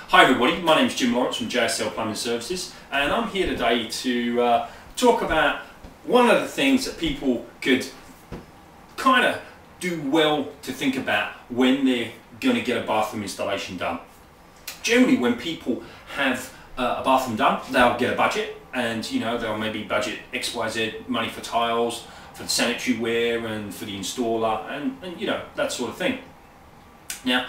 Hi everybody, my name is Jim Lawrence from JSL Plumbing Services, and I'm here today to talk about one of the things that people could kind of do well to think about when they're going to get a bathroom installation done. Generally, when people have a bathroom done, they'll get a budget, and they'll maybe budget XYZ money for tiles, for the sanitary ware, and for the installer, and that sort of thing. Now,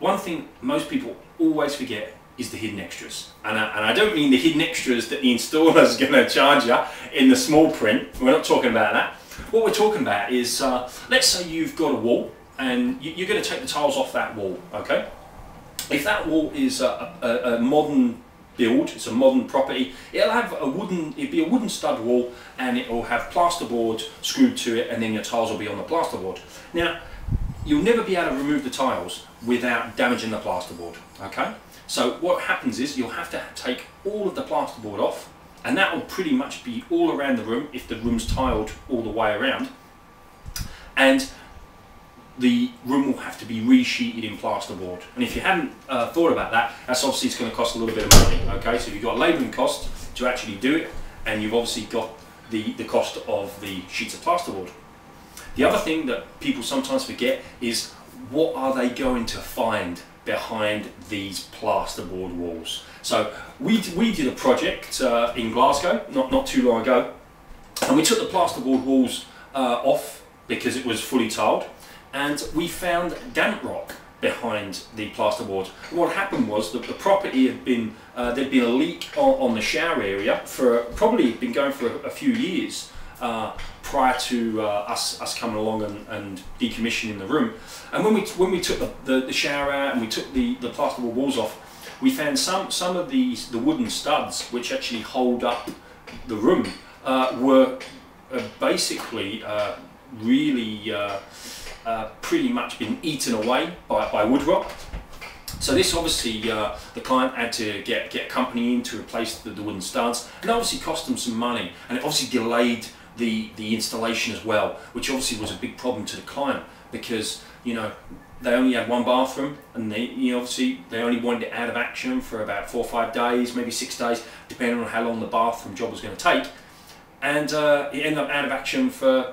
one thing most people always forget is the hidden extras, and I don't mean the hidden extras that the installer is going to charge you in the small print. We're not talking about that. What we're talking about is, let's say you've got a wall and you're going to take the tiles off that wall. Okay, if that wall is a modern build, it's a modern property, it'll be a wooden stud wall, and it will have plasterboard screwed to it, and then your tiles will be on the plasterboard. Now, you'll never be able to remove the tiles without damaging the plasterboard, okay? So what happens is you'll have to take all of the plasterboard off, and that will pretty much be all around the room if the room's tiled all the way around. And the room will have to be resheeted in plasterboard. And if you hadn't thought about that, that's obviously it's going to cost a little bit of money, okay? So you've got labouring costs to actually do it, and you've obviously got the cost of the sheets of plasterboard. The other thing that people sometimes forget is, what are they going to find behind these plasterboard walls? So we did a project in Glasgow not too long ago, and we took the plasterboard walls off because it was fully tiled, and we found damp rock behind the plasterboard. What happened was that the property had been there'd been a leak on the shower area for probably been going for a few years. Prior to us coming along and decommissioning the room. And when we took the shower out and we took the plasterboard walls off, we found some of the wooden studs which actually hold up the room were basically really pretty much been eaten away by wood rot. So this obviously, the client had to get a company in to replace the wooden studs, and obviously cost them some money, and it obviously delayed the installation as well, which obviously was a big problem to the client, because they only had one bathroom, and they only wanted it out of action for about 4 or 5 days, maybe 6 days, depending on how long the bathroom job was going to take, and it ended up out of action for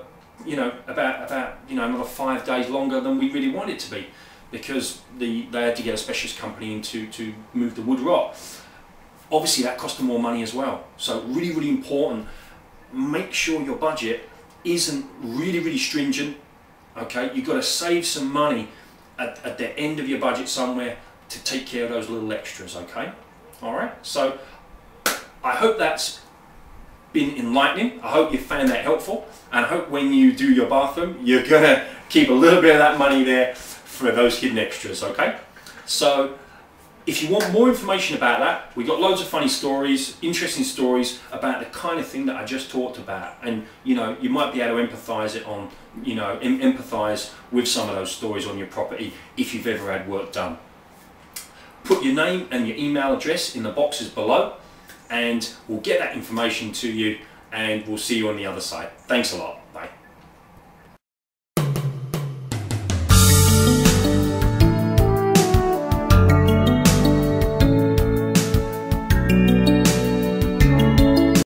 about another 5 days longer than we really wanted it to be, because they had to get a specialist company in to move the wood rot. Obviously that cost them more money as well. So really important, make sure your budget isn't really stringent. Okay, you've got to save some money at the end of your budget somewhere to take care of those little extras. Okay, all right, so I hope that's been enlightening. I hope you found that helpful, and I hope when you do your bathroom you're gonna keep a little bit of that money there for those hidden extras. Okay, so if you want more information about that, we've got loads of funny stories, interesting stories about the kind of thing that I just talked about, and you might be able to empathise empathise with some of those stories on your property if you've ever had work done. Put your name and your email address in the boxes below, and we'll get that information to you, and we'll see you on the other side. Thanks a lot.